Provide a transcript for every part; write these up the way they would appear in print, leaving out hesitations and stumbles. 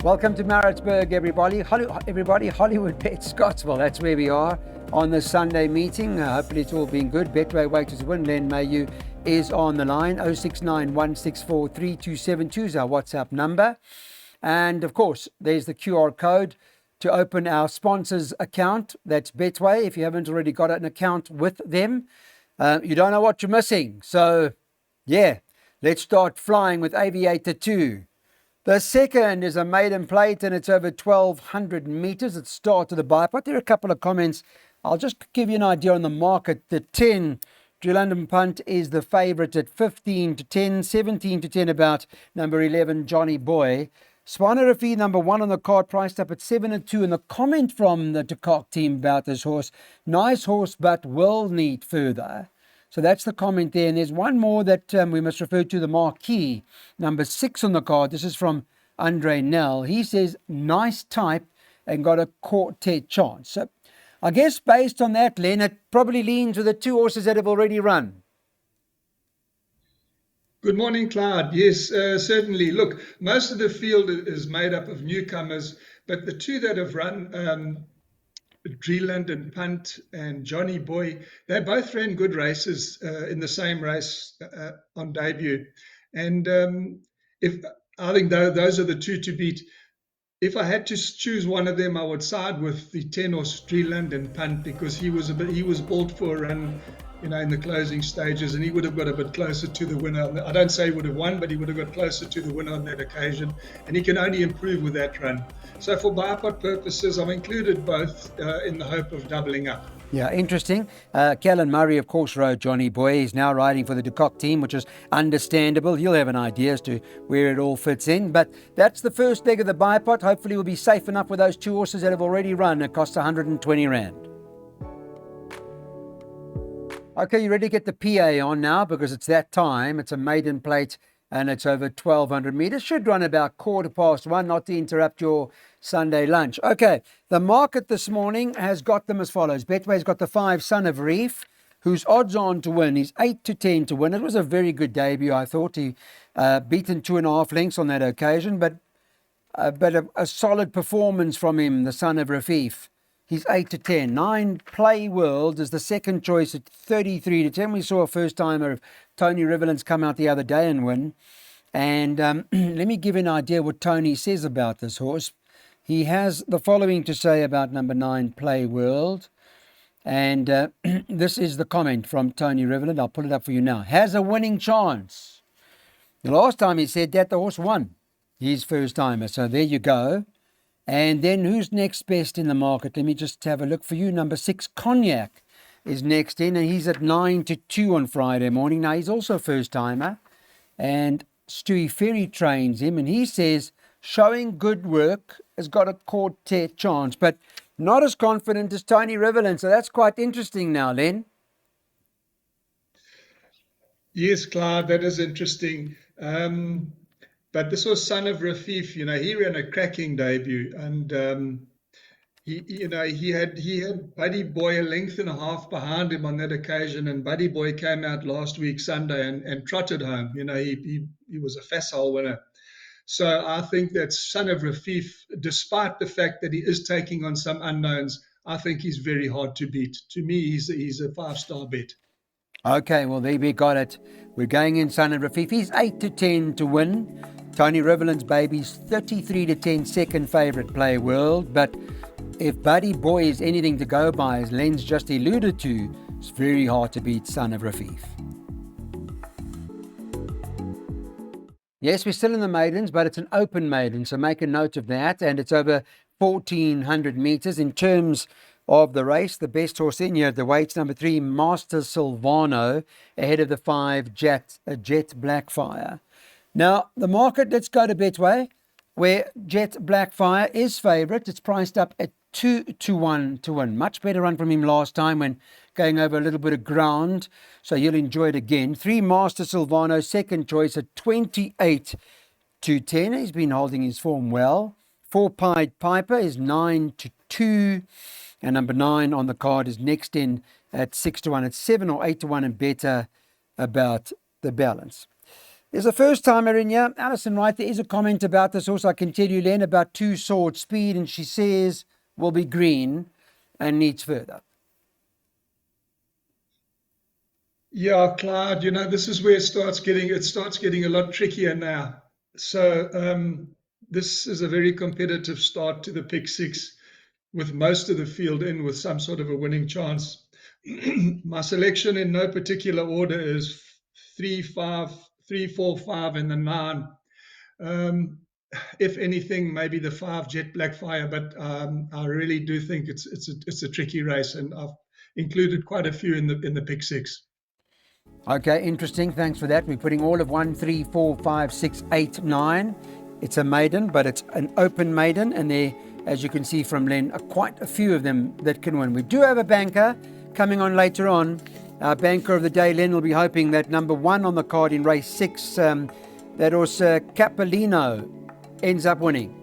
Welcome to Maritzburg, everybody. Hollywood Bet Scottsville. That's where we are on this Sunday meeting. Hopefully it's all been good. Betway Wages Win. Len Mayu is on the line. 069 164 3272 is our WhatsApp number. And of course, there's the QR code to open our sponsors account. That's Betway. If you haven't already got an account with them, you don't know what you're missing. So, yeah, let's start flying with Aviator 2. The second is a maiden plate and it's over 1,200 meters. It's start to the bipod. There are a couple of comments. I'll just give you an idea on the market. The 10 Drill London Punt is the favourite at 15 to 10, 17 to 10 about number 11 Johnny Boy. Spanner Fee number 1 on the card, priced up at 7 and 2. And the comment from the Decock team about this horse: nice horse, but will need further. So that's the comment there. And there's one more that we must refer to, the marquee, number 6 on the card. This is from Andre Nell. He says, nice type and got a quartet chance. So I guess based on that, Len, it probably leans with the two horses that have already run. Good morning, Clyde. Yes, certainly. Look, most of the field is made up of newcomers, but the two that have run, Dreeland and Punt and Johnny Boy, they both ran good races in the same race on debut. And if I think those are the two to beat. If I had to choose one of them, I would side with the 10 horse Dreeland and Punt, because he was bought for a run, in the closing stages, and he would have got a bit closer to the winner. I don't say he would have won, but he would have got closer to the winner on that occasion, and he can only improve with that run. So for bipod purposes, I've included both in the hope of doubling up. Yeah, interesting. Callan Murray, of course, rode Johnny Boy. He's now riding for the Decock team, which is understandable. You'll have an idea as to where it all fits in. But that's the first leg of the bipod. Hopefully we'll be safe enough with those two horses that have already run. It costs 120 Rand. Okay, you ready to get the PA on now, because it's that time. It's a maiden plate and it's over 1,200 meters. Should run about 1:15, not to interrupt your Sunday lunch. Okay, the market this morning has got them as follows. Betway's got the 5 Son of Reef, whose odds on to win. He's 8 to 10 to win. It was a very good debut, I thought. He beaten 2.5 lengths on that occasion, but a solid performance from him, the Son of Rafif. He's 8 to 10. 9 Play World is the second choice at 33 to 10. We saw a first timer of Tony Riverland's come out the other day and win. And let me give you an idea what Tony says about this horse. He has the following to say about number 9 Play World. And this is the comment from Tony Riverland. I'll pull it up for you now. Has a winning chance. The last time he said that, the horse won his first timer. So there you go. And then who's next best in the market? Let me just have a look for you. Number 6, Cognac, is next in, and he's at 9 to 2 on Friday morning. Now, he's also a first-timer, and Stewie Ferry trains him, and he says, showing good work, has got a quartet chance, but not as confident as Tony Riverland. So that's quite interesting now, Len. Yes, Clyde, that is interesting. But this was Son of Rafif. He ran a cracking debut, and he had Buddy Boy a length and a half behind him on that occasion, and Buddy Boy came out last week Sunday and trotted home. He was a facile winner. So I think that Son of Rafif, despite the fact that he is taking on some unknowns, I think he's very hard to beat. To me, he's a 5-star bet. Okay, well, there we got it. We're going in Son of Rafif. He's 8 to 10 to win. Tony Riverland's baby's 33 to 10, second favourite Play World. But if Buddy Boy is anything to go by, as Len's just alluded to, it's very hard to beat Son of Rafif. Yes, we're still in the maidens, but it's an open maiden, so make a note of that. And it's over 1,400 metres. In terms of the race, the best horse in here at the weights, number 3, Master Silvano, ahead of the 5, Jet Blackfire. Now, the market, let's go to Betway, where Jet Blackfire is favourite. It's priced up at 2 to 1 to win. Much better run from him last time when going over a little bit of ground, so you'll enjoy it again. 3 Master Silvano, second choice at 28 to 10. He's been holding his form well. 4 Pied Piper is 9 to 2. And number 9 on the card is next in at 6 to 1. It's 7 or 8 to 1 and better about the balance. There's a first timer in here. Alison Wright, there is a comment about this horse. I can tell you, Len, about Two Sword Speed, and she says will be green and needs further. Yeah, Clyde, this is where it starts getting a lot trickier now. So this is a very competitive start to the pick six, with most of the field in with some sort of a winning chance. My selection in no particular order is 3, 5, 3, 4, 5, and the 9. If anything, maybe the 5 Jet Blackfire, but I really do think it's a tricky race, and I've included quite a few in the pick six. Okay, interesting. Thanks for that. We're putting all of 1, 3, 4, 5, 6, 8, 9. It's a maiden, but it's an open maiden, and there, as you can see from Len, are quite a few of them that can win. We do have a banker coming on later on. Our banker of the day, Len, will be hoping that number 1 on the card in race 6, that was Capolino, ends up winning.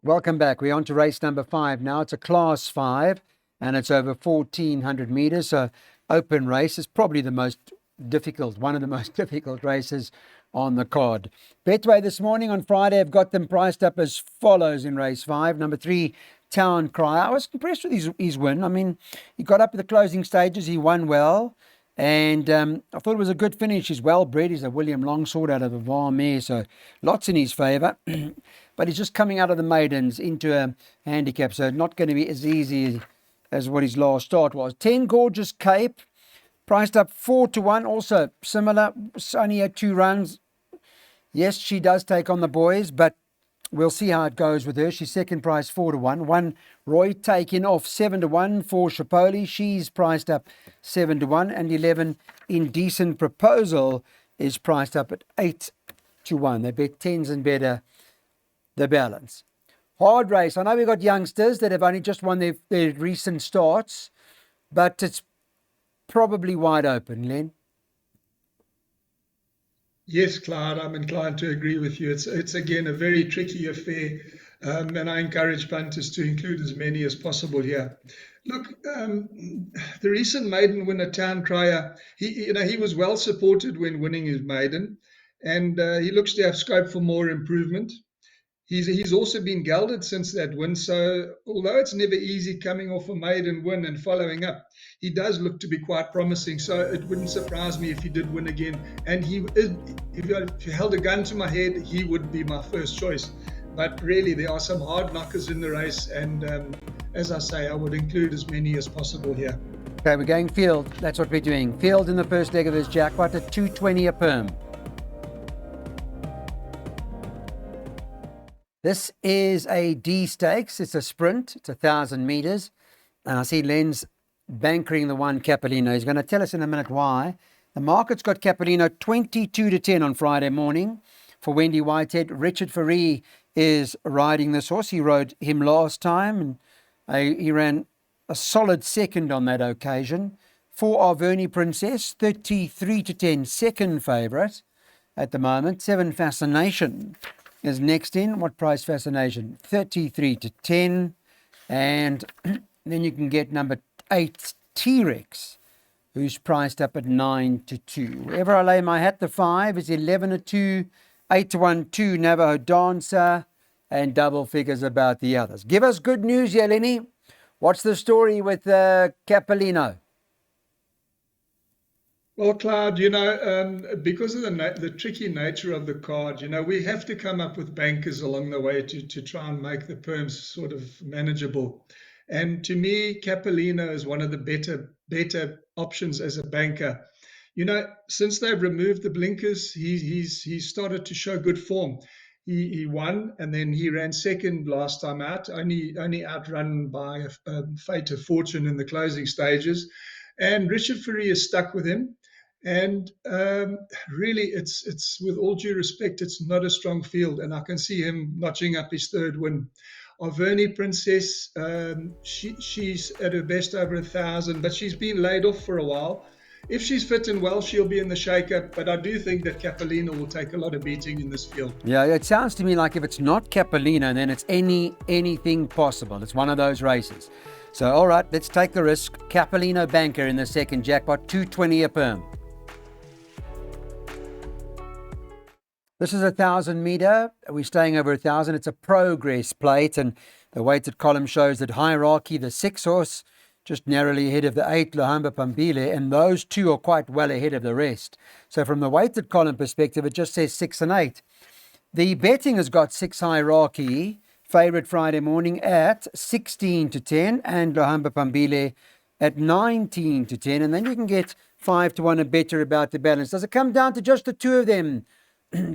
Welcome back. We're on to race number 5 now. It's a class 5. And it's over 1,400 meters. So open race is probably the most difficult, one of the most difficult races on the card. Betway this morning on Friday have got them priced up as follows in race 5. Number 3, Town Cry. I was impressed with his win. I mean, he got up to the closing stages. He won well. And I thought it was a good finish. He's well bred. He's a William Longsword out of a Var mare. So lots in his favour. But he's just coming out of the maidens into a handicap. So not going to be as easy as what his last start was. 10 Gorgeous Cape, priced up 4-1, also similar, only had 2 runs. Yes, she does take on the boys, but we'll see how it goes with her. She's second price 4-1. 1 Roy taking off 7-1 for Chapoli. She's priced up 7-1, and 11 Indecent Proposal is priced up at 8-1. They bet 10s and better the balance. Hard race. I know we've got youngsters that have only just won their recent starts, but it's probably wide open, Len. Yes, Clyde, I'm inclined to agree with you. It's again a very tricky affair, and I encourage punters to include as many as possible here. Look, the recent maiden winner, Town Crier, he was well supported when winning his maiden, and he looks to have scope for more improvement. He's also been gelded since that win, so although it's never easy coming off a maiden win and following up, he does look to be quite promising. So it wouldn't surprise me if he did win again. And if you held a gun to my head, he would be my first choice. But really, there are some hard knockers in the race, and as I say, I would include as many as possible here. Okay, we're going field. That's what we're doing. Field in the first leg of this jackpot at 220 a perm. This is a D stakes. It's a sprint. It's 1,000 meters. And I see Len's bankering the 1 Capolino. He's going to tell us in a minute why. The market's got Capolino 22-10 on Friday morning for Wendy Whitehead. Richard Faree is riding this horse. He rode him last time, and he ran a solid second on that occasion. For Arverni Princess, 33-10, second favourite at the moment. 7 Fascination is next in. What price Fascination? 33-10. And then you can get number 8 T-Rex, who's priced up at 9-2. Wherever I lay my hat, the 5 is 11-2, 8-1, 2 Navajo Dancer, and double figures about the others. Give us good news here, Lenny. What's the story with Capolino? Well, Clyde, because of the tricky nature of the card, we have to come up with bankers along the way to try and make the perms sort of manageable. And to me, Capolino is one of the better options as a banker. Since they've removed the blinkers, he's started to show good form. He won, and then he ran second last time out, only outrun by a fate of fortune in the closing stages. And Richard Faree is stuck with him. And really, it's with all due respect, it's not a strong field, and I can see him notching up his third win. Arverni Princess, she's at her best over 1,000, but she's been laid off for a while. If she's fit and well, she'll be in the shake-up, but I do think that Capolino will take a lot of beating in this field. Yeah, it sounds to me like if it's not Capolino, then it's anything possible. It's one of those races. So, all right, let's take the risk. Capolino banker in the second jackpot, 220 a perm. This is 1,000 meter. We're staying over 1,000. It's a progress plate, and the weighted column shows that Hierarchy, the 6 horse, just narrowly ahead of the 8, Lohamba Pambile, and those two are quite well ahead of the rest. So from the weighted column perspective, it just says 6 and 8. The betting has got 6 Hierarchy, favourite Friday morning at 16 to 10, and Lohamba Pambile at 19 to 10, and then you can get 5 to 1 and better about the balance. Does it come down to just the two of them?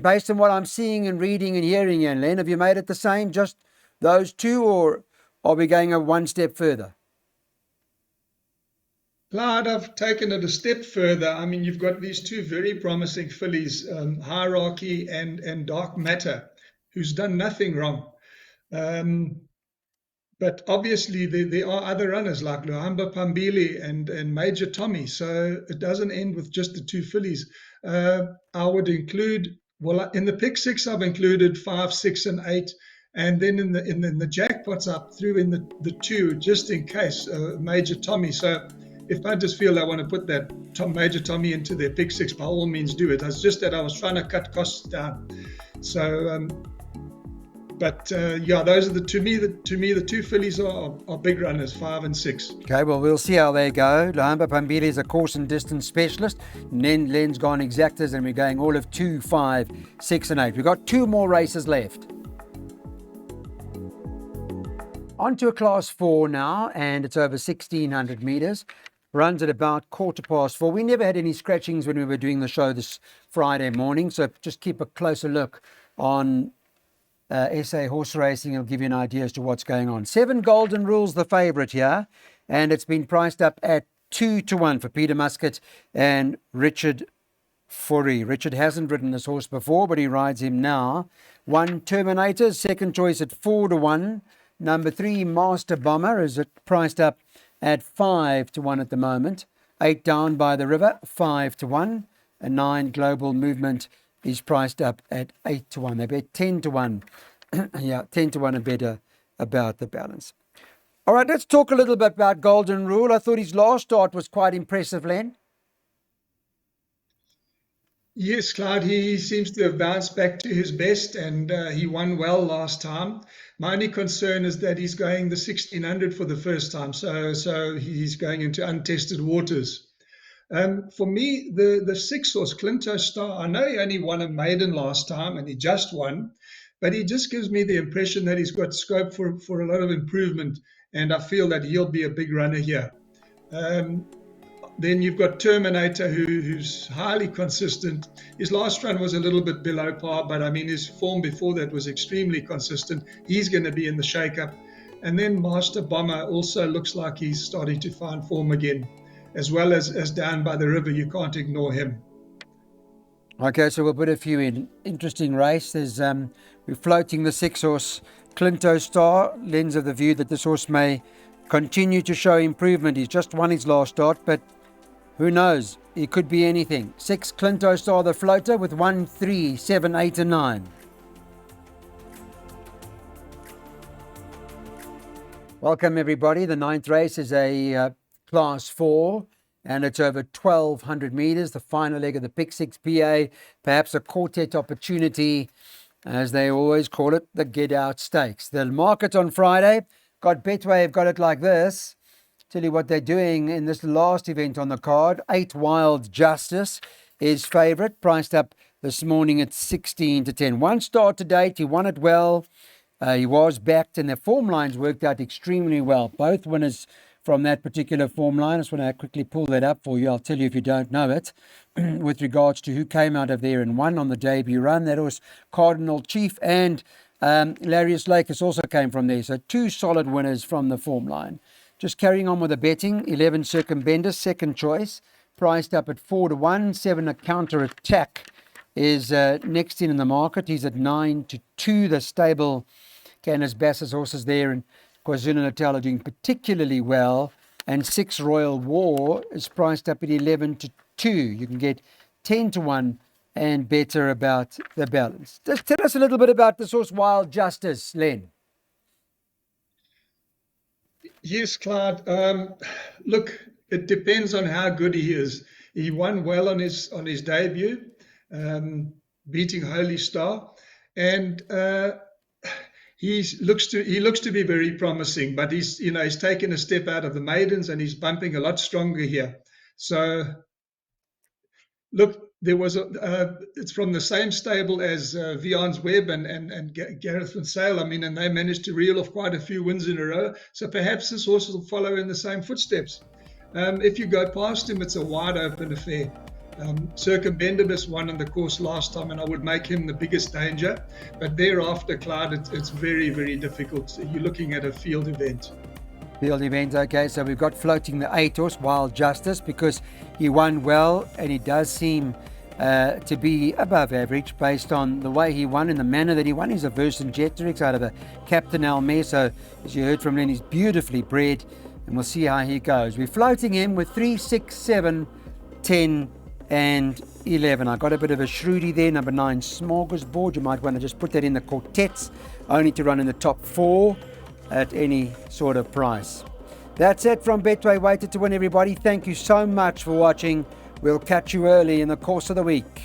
Based on what I'm seeing and reading and hearing, Jan Len, have you made it the same, just those two, or are we going one step further? Clyde, I've taken it a step further. I mean, you've got these two very promising fillies, Hierarchy and Dark Matter, who's done nothing wrong. But obviously, there are other runners like Lohamba Pambili and Major Tommy. So it doesn't end with just the two fillies. I would include, well, in the pick six, I've included 5, 6, and 8. And then in the jackpots, I threw in the two just in case, Major Tommy. So if I just feel I want to put that Major Tommy into their pick six, by all means do it. It's just that I was trying to cut costs down. So, yeah, those are the two fillies are big runners, 5 and 6. Okay, well, we'll see how they go. Lohamba Pambili is a course and distance specialist. Len's gone exactas, and we're going all of 2, 5, 6, and 8. We've got 2 more races left. On to a class 4 now, and it's over 1,600 metres. Runs at about 4:15. We never had any scratchings when we were doing the show this Friday morning, so just keep a closer look on SA Horse Racing. It'll give you an idea as to what's going on. 7 Golden Rules, the favourite here, and it's been priced up at 2 to 1 for Peter Muscat and Richard Fourie. Richard hasn't ridden this horse before, but he rides him now. 1 Terminator, second choice at 4 to 1. Number 3 Master Bomber is priced up at 5 to 1 at the moment. 8 Down by the River, 5 to 1. And 9 Global Movement is priced up at 8 to 1. They bet 10 to 1. Yeah, 10 to 1 and better about the balance. All right, let's talk a little bit about Golden Rule. I thought his last start was quite impressive, Len. Yes, Clyde, he seems to have bounced back to his best, and he won well last time. My only concern is that he's going the 1,600 for the first time, so he's going into untested waters. For me, the 6 horse, Clinto Star, I know he only won a maiden last time, and he just won, but he just gives me the impression that he's got scope for a lot of improvement, and I feel that he'll be a big runner here. Then you've got Terminator, who's highly consistent. His last run was a little bit below par, but I mean, his form before that was extremely consistent. He's going to be in the shake-up. And then Master Bomber also looks like he's starting to find form again, as well as Down by the River. You can't ignore him. Okay, so we'll put a few in. Interesting race. We're floating the 6 horse Clinto Star. Lens of the view that this horse may continue to show improvement. He's just won his last start, but who knows? It could be anything. 6 Clinto Star, the floater, with 1, 3, 7, 8, and 9. Welcome, everybody. The 9th race is a Class 4, and it's over 1,200 metres. The final leg of the Pick 6 PA, perhaps a quartet opportunity, as they always call it, the Get Out Stakes. The market on Friday, got Betway have got it like this. Tell you what they're doing in this last event on the card. 8 Wild Justice is favourite, priced up this morning at 16 to 10. 1 start to date, he won it well. He was backed, and the form lines worked out extremely well. Both winners from that particular form line. I just want to quickly pull that up for you. I'll tell you if you don't know it. With regards to who came out of there and won on the debut run, that was Cardinal Chief, and Larius Lakers also came from there. So 2 solid winners from the form line. Just carrying on with the betting, 11 Circumbender, second choice, priced up at 4 to 1. 7 A Counter Attack is next in the market. He's at 9 to 2. The stable Canis Bass's horses there in KwaZulu-Natal are doing particularly well. And 6 Royal War is priced up at 11 to 2. You can get 10 to 1 and better about the balance. Just tell us a little bit about this horse, Wild Justice, Len. Yes, Clyde. Look, it depends on how good he is. He won well on his debut. beating Holy Star, and he looks to be very promising. But he's taken a step out of the maidens, and he's bumping a lot stronger here. So look, there was it's from the same stable as Vion's Webb and Gareth and Sale. I mean, and they managed to reel off quite a few wins in a row. So perhaps this horse will follow in the same footsteps. If you go past him, it's a wide open affair. Circumbendibus won on the course last time, and I would make him the biggest danger. But thereafter, Clyde, it's very, very difficult. You're looking at a field event. Field event, okay. So we've got floating the 8 horse, Wild Justice, because he won well and he does seem to be above average based on the way he won and the manner that he won. He's a Vercingetorix out of a Captain Almere. So as you heard from Len, he's beautifully bred, and we'll see how he goes. We're floating him with 3, 6, 7, 10 and 11. I got a bit of a shrewdy there, number 9 Smorgasbord. You might want to just put that in the quartets, only to run in the top 4 at any sort of price. That's it from Betway Weighted to Win, everybody. Thank you so much for watching. We'll catch you early in the course of the week.